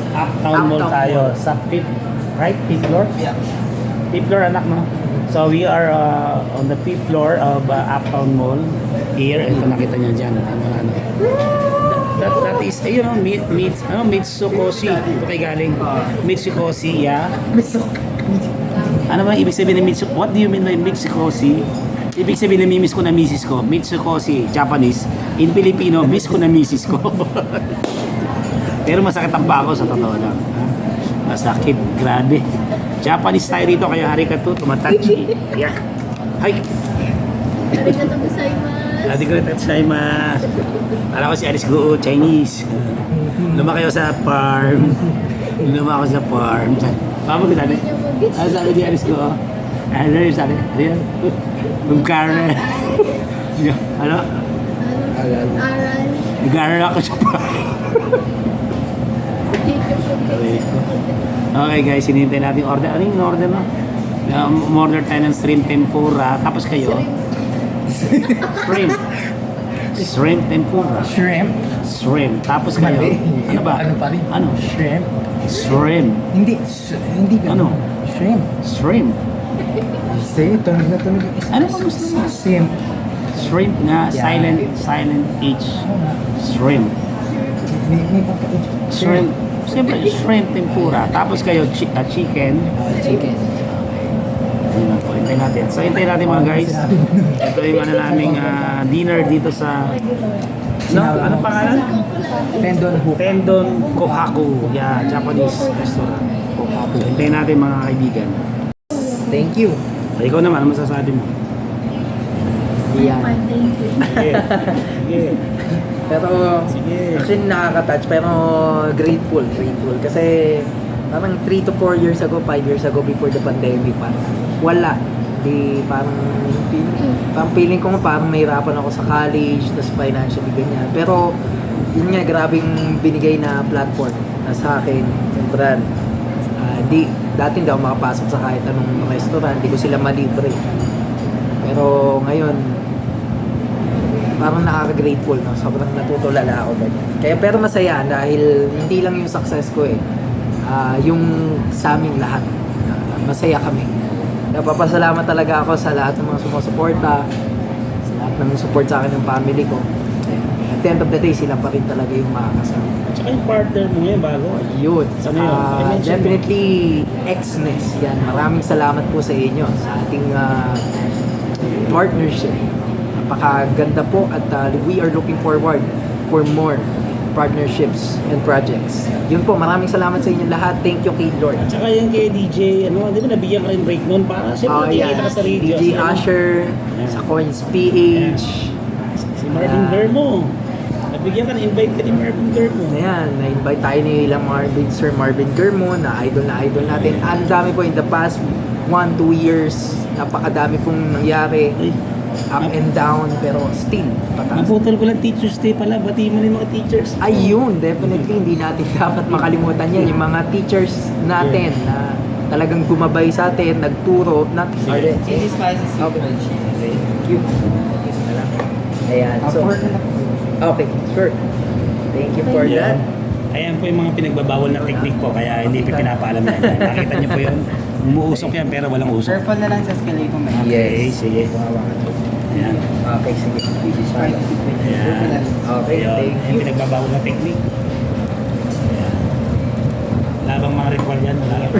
Uptown Mall Uptown tayo Mall. sa 5th, right? 5th floor? Yeah. 5th floor anak, no? So we are on the 5th floor of Uptown Mall. Here, ito nakita niyo dyan. Ano. That is, Mitsukoshi. Ito kay galing. Mitsukoshi, yeah. Ano ba ibig sabihin ng Mitsukoshi? What do you mean by Mitsukoshi? Ibig sabihin na miss ko na misis ko. Mitsukoshi, Japanese. In Filipino, miss ko na misis ko. Pero masakit ang bako sa totoo lang. Ha? Masakit, grabe. Japanese tayo rito, kaya harikato, tumatachi. Yeah. Hi! Arigatou gozaimasu. Arigatou gozaimasu. Alam ko si Alice Goo, Chinese. Lumaki ako sa farm. Mama ko sabi? Ano sabi ni Alice Goo? Ano yung sabi? Ano yan? Magkaroon. Ano? Aral. Nag-aaral ako sa farm. Okay guys, hinihintay natin yung order. Ano yung order no? Order tayo ng shrimp tempura. Tapos kayo? Shrimp. Shrimp tempura. Shrimp. Shrimp. Tapos kayo? Ano ba? Ano pa rin? Ano? Shrimp. Shrimp. Hindi Ano? Shrimp. Shrimp. Say, tunog na tunog. Ano pa gusto mo? Shrimp. Shrimp na Yeah. silent H. Shrimp. May papakit. Shrimp. Siyempre, shrimp tempura. Tapos kayo, chicken. Chicken. Yun lang po, hintayin natin. So, hintayin natin mga guys. Ito yung naming dinner dito sa... No? Ano pangalan? Tendon hook. Tendon Kohaku. Yeah, Japanese restaurant. Kohaku. Hintayin natin mga kaibigan. Thank you. So, ikaw naman, ano masasabi mo? Yan. Sige. Sige. Pero, Sige. actually nakaka-touch, pero grateful kasi parang 3 to 4 years ago, 5 years ago before the pandemic pa, wala. Parang feeling ko parang nahirapan ako sa college, tas financially ganyan. Pero, yun nga, grabing binigay na platform na sa akin, brand. Dati hindi ako makapasok sa kahit anong restaurant, hindi ko sila malibre. Pero ngayon, parang nakaka-grateful, no? Sobrang natutulala ako ganyan. Kaya pero masaya dahil hindi lang yung success ko yung sa aming lahat. Masaya kami. Kaya papasalamat talaga ako sa lahat ng mga sumusuporta, sa lahat ng support sa akin ng family ko. At the end of the day, sila pa rin talaga yung makakasama. Tsaka yung partner mo ngayon, bago. Yun. Ano yun? I-mention mo. Definitely, Xness. Yan. Maraming salamat po sa inyo sa ating partnership. Napakaganda po at we are looking forward for more partnerships and projects. Yun po, maraming salamat sa inyo lahat. Thank you kay Lord. At saka yung kay DJ, di ba nabigyan ka rin break noon para siyempre nakikita ka sa radio. DJ Asher, sa Coins PH. Si Marvin Germo. Nabigyan ka, na-invite ka ni Marvin Germo. Ayan, na-invite tayo ni Sir Marvin Germo na idol natin. Ang dami po in the past 1-2 years, napakadami pong nangyari. Ay. up and down, pero still, pataas. Naputol ko lang Teachers Day pala. Batiin mo na yung mga teachers. Ayun, definitely, hindi natin dapat makalimutan yan. Yung mga teachers natin na talagang gumabay sa atin, nagturo, Cheesy spicy Okay. seafood. Thank you. Ayan, so, okay, sure. Thank you for that. Ayan po yung mga pinagbabawal na technique po, kaya hindi pa pinapaalam na. Nakita niyo po yun. Umuusok yan pero walang usok. Careful na lang sa escalator mo. Okay, sige. Ayan. Okay, sige. Ayan. Okay, Ayun. thank Yung you. pinagbabawal na technique. Ayan. Wala bang mga ritual yan? Wala lang.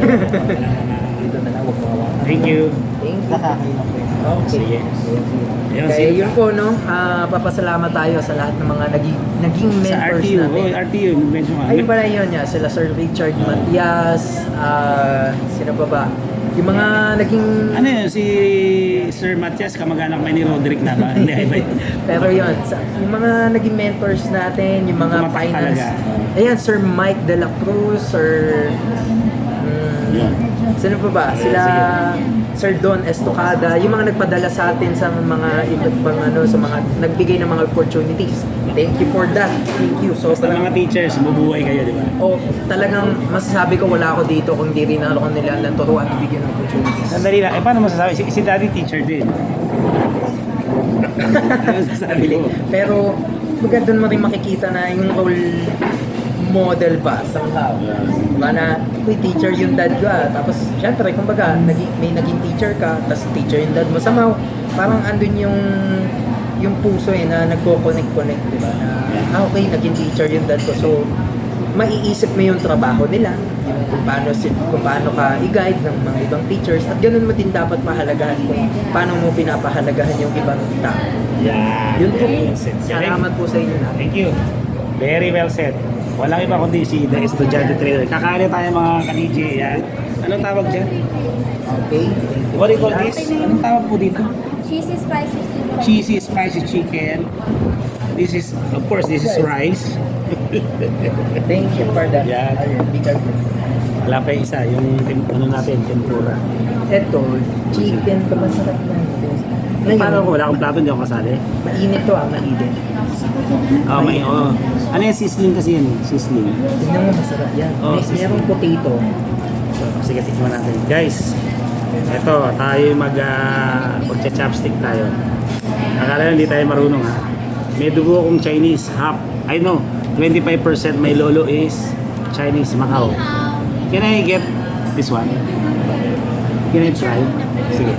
Dito na lang, huwag mawawa. Thank you. Thank you. Nakakain po yun. Okay. Sige. Ayun, Kaya sige. yun po, no, papasalamat tayo sa lahat ng mga naging Sa mentors RTU. natin. Oh, RTU. Mention nga. Ayun pala yun niya, sila Sir Richard Matias, sino pa ba? Yung mga naging, Ano yun? Si Sir Matias, kamag-anak may ni Roderick na ba? Hindi, iba yun. pero yun, yung mga naging mentors natin, yung mga Tumatak finance. talaga. Ayan, Sir Mike De La Cruz, Sir, Yun. sino pa ba? Sila, Sir Don Estocada, yung mga nagpadala sa atin sa mga iba't ibang sa mga nagbigay ng mga opportunities. Thank you for that. Thank you. So, Basta mga teachers, bubuhay kayo, di ba? talagang masasabi ko wala ako dito kung di rin ako nila ng turuan at bigyan ng opportunities. Sandali lang. Eh, paano masasabi? Si daddy teacher din. Ano masasabi ko? Pero, baga doon mo rin makikita na yung role model ba somehow. Diba na, uy, teacher yung dad ko Tapos, syempre, kumbaga, may naging teacher ka, tapos teacher yung dad mo. Somehow, parang andun yung puso na nagko-connect, di ba? Na, okay, naging teacher yung dad ko. So, maiisip mo yung trabaho nila, yung kung paano ka i-guide ng mga ibang teachers, at ganun mo din dapat pahalagahan kung paano mo pinapahalagahan yung ibang tao. Yeah. Yun po. Well said. Salamat po sa inyo na. Thank you. Very well said. Walang iba kundi si The Estudyante Trader. Kakain tayo mga ka-DJ. Yan. Anong tawag dyan? Okay. What do you call this? Anong tawag po dito? Cheesy spicy chicken. Cheesy spicy chicken. This is, of course, this is rice. Thank you for that. Yeah. Ayun, be careful. Wala pa yung isa, yung ano natin, tempura. Ito, chicken to masarap na ito. Paano ko? Wala akong plato, hindi ako kasali. Mainit to mainit. Oh, may, oh. Ano yung sizzling kasi yan? Sizzling. Tingnan mo, masarap yan. Oh, Merong potato. So, sige, tikman natin. Guys, eto, tayo magcha-chopstick tayo. Akala hindi tayo marunong ha. May dugo akong Chinese, half. I know, 25% my lolo is Chinese, Macau. Can I get this one? Can I try? Sige.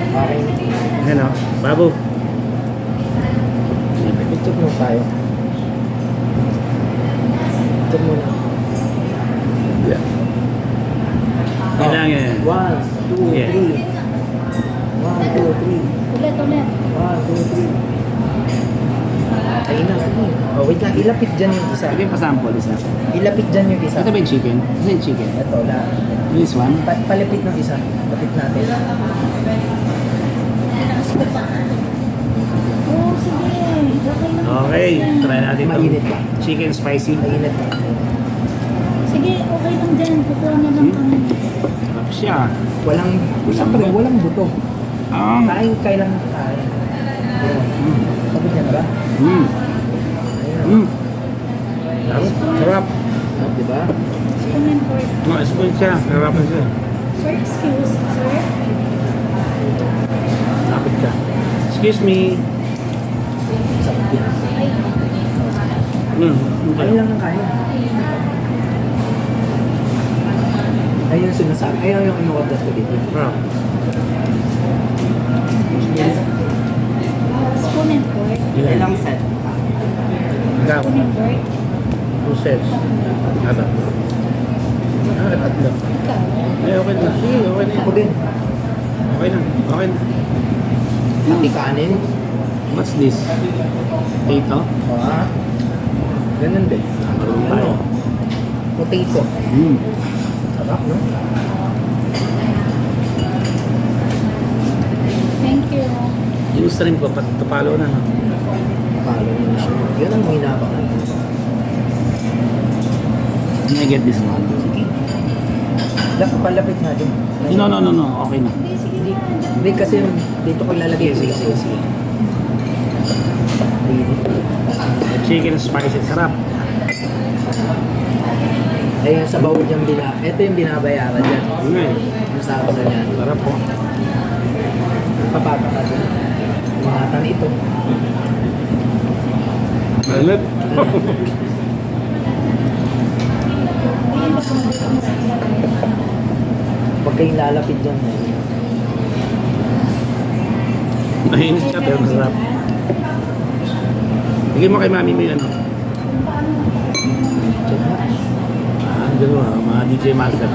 Okay. Ano? Babu. Picture mo tayo. Picture mo na. Yeah. Yan lang yan. 1, 2, Yeah. 3. 1, 2, 3. Ulit. 1, 2, 3. Ayun na, sige. Oh, wait lang. Ilapit dyan yung isa. Pwede pa sample isa. Ilapit dyan yung isa. Ito ba yung chicken? Ito yung chicken. Ito, This one? palipit ng isa. Lapit natin. Oh, sige. Okay na. Okay, try natin ito. Mainit ba? Chicken spicy. Mainit na. Sige, okay lang dyan. Kukuha na lang kami. Sarap siya. Walang, siyempre, walang buto. Ah. Kailan kain. Sabi niya ba? Mm. Mm. Sarap. Diba? Spoon and fork. No, spoon siya. Sarap siya. Sir, excuse, sir. Lapit ka. Excuse me. Sarap yan. Ayun lang ang kain. Ayun yung sinasabi. Ayun yung in-order ko dito. Sarap. Spoon and fork. Ilang set? Spoon and fork. 2 sets. Ata. Tatlo. Ikaw. Ay, okay na. Sige, okay na. Ako din. Okay na. Okay na. Pati kanin. What's this? Potato? O ha? Ganun din. Marunong tayo. Potato. Mm. Sarap, no? Thank you. Yung stream ko, tapalo na. No? Palo na siya. Yun ang hinabangan. Can I get this one? Sige. Palapit natin. No. Okay na. Hindi kasi dito ko ilalagay. Sige. Chicken spicy, sarap. Ayun sa bawod yung ito yung binabayaran dyan. Yung sarap na yan. Sarap po. Papata ka dyan. Ingatan ito. Malit. Huwag kayong lalapit dyan. Mainit siya pero masarap. Bigay mo kay mami mo yung ano. Check na. Andun mo, mga DJ Master.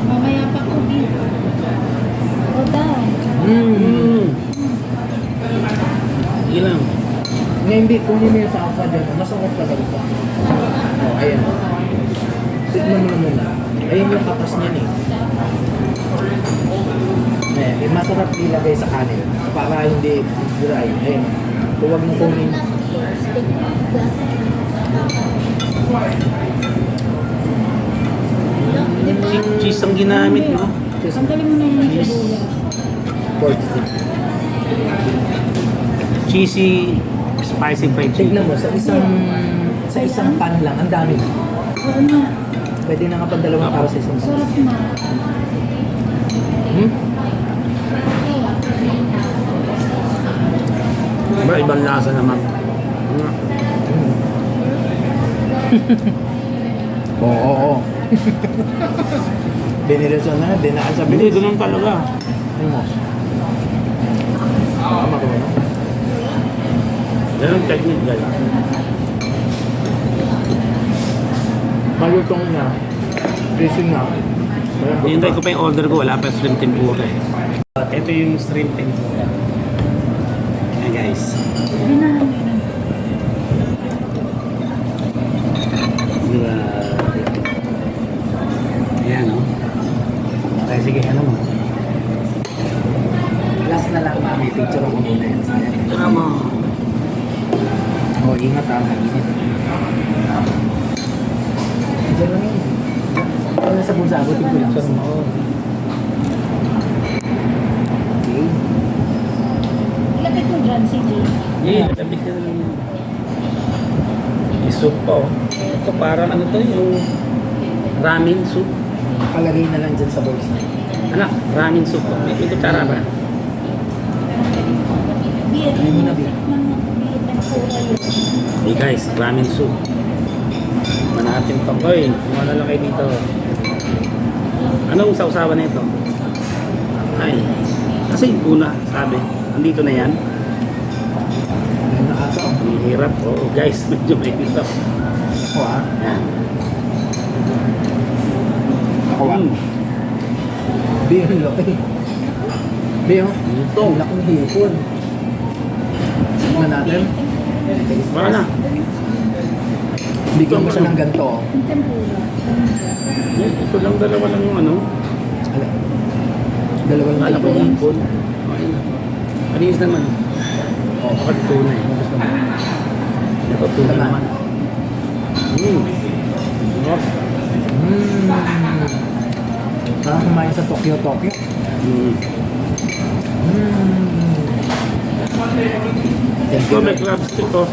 Mamaya pa ko O daw. Sige lang. Ngayon, Vic, kunin mo yung sasa dyan. Masakot ka ganito. Oh, ayan. Tignan mo muna. Ayan yung katas niyan eh. Masarap ilagay sa kanin para hindi dry. Ayan. Huwag mo kunin. Cheese ang ginamit, no? Sanggalin mo na yung cebola. Pork stick. Cheesy, spicy fried chicken. Tignan mo, sa isang pan lang, ang dami na. Oo na. Pwede na nga pag 2 tao sa isang pan. Sarap na. Diba, ibang lasa naman. Oo. Binireson na, dinaan sa Hindi, bilis. ganun talaga. Ano mo? Tama ko na. Ganun technique, guys. Malutong na. Racing na. Hintay ko pa yung order ko, wala pa shrimp tempura eh. Ito yung shrimp tempura. Ayan guys. Grabe. Ayan o. Okay, sige, ano mo? Last na lang, mami. Picture ko muna yan. Sayang. Tara mo. Oh, ingat ha. Mainit. Diyan lang yun. Ano sa bulsa? Abutin ko lang. Okay. Ilapit mo dyan, CJ. Yeah, labit ka na lang yun. May soup pa oh. Ito parang ano to yung ramen soup. Palagay na lang dyan sa bulsa. Anak, ramen soup. May kutsara ba? Ano mo na, Bill? Hey guys, ramen soup. Manatin pa. Oy, kumala lang kayo dito. Anong sausawan na ito? Ay, kasi yung una, sabi. Andito na yan. Ano na ata? Ang hirap. Oo, guys, medyo may ito. Ako ha? Yan. Ako ha? Bill, laki. Bill, Ito. ang laking hipon. Tignan natin. Baka na. Bigyan mo siya ng ganito. Ito lang, dalawa lang yung ano. Ala. Dalawa lang Alam ko hipon. yung phone. Okay na. Palinis naman. Oh, Kapag tunay. gusto mo. Ito tunay Tama. naman. Sarap. Parang kumain sa Tokyo. Thank Ito, you. may crab stick ko.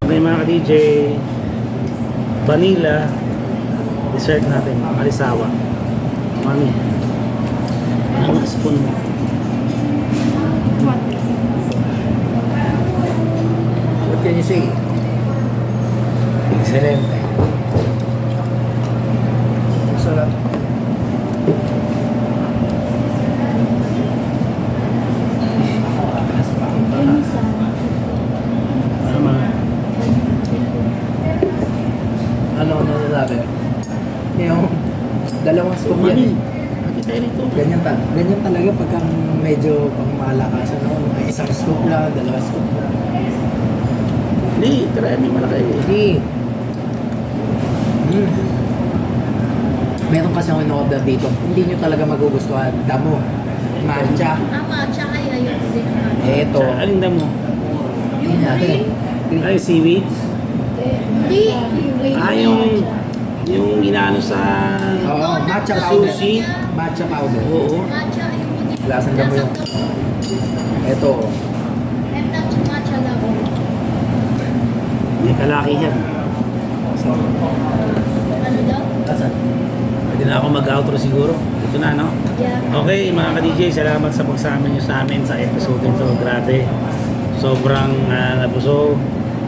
Okay mga ka-DJ, vanilla dessert natin, alisawa. Mami, ang spoon mo. What can you say? Excelente. Sarap. Ano nasasabi? Yung dalawang scoop yan. Mami, bakit tayo rito? Ganyan ta. Ganyan talaga pagka medyo pang malakas, ano, mga isang scoop lang, dalawa scoop lang. Hindi, try mo malaki. Hindi. Meron kasi ako in-order dito, hindi nyo talaga magugustuhan. Damo, matcha. Matcha kaya yun din naman. Eto. Alin na mo? Yun natin. Ay, seaweed? Hindi. Yung inaano sa Oo, matcha powder. sushi. Matcha powder. Oo. Matcha yung Lasang damo yun. Eto. matcha lang. May kalaki yan. So, Ano daw? asan? Pwede na ako mag-outro siguro. Ito na, no? Yeah. Okay, mga ka-DJ, salamat sa pagsama nyo sa amin sa episode nito. Grabe. Sobrang nabusog,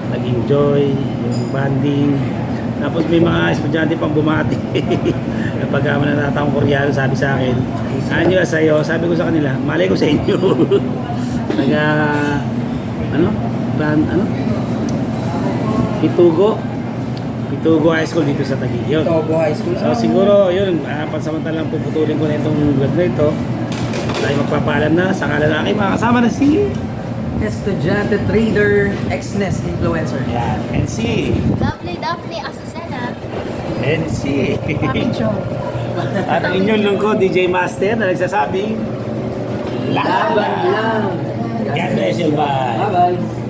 nag-enjoy, yung banding. Tapos may mga estudyante pang bumati. Kapag mananatang Koreano, sabi sa akin, anyo sa'yo, sabi ko sa kanila, malay ko sa inyo. Pitugo High School dito sa Taguig. Yun. Togo High School. So siguro, yun, pansamantalang puputulin ko na itong vlog na ito. Tayo magpapaalam na sa kalalaki, makakasama na si Estudyante, trader, ex-nest influencer. Yan, NC. Daphne Azucena. NC. At ang inyong lungkod, DJ Master, na nagsasabing, Laban lang. God bless you, bye. Bye-bye.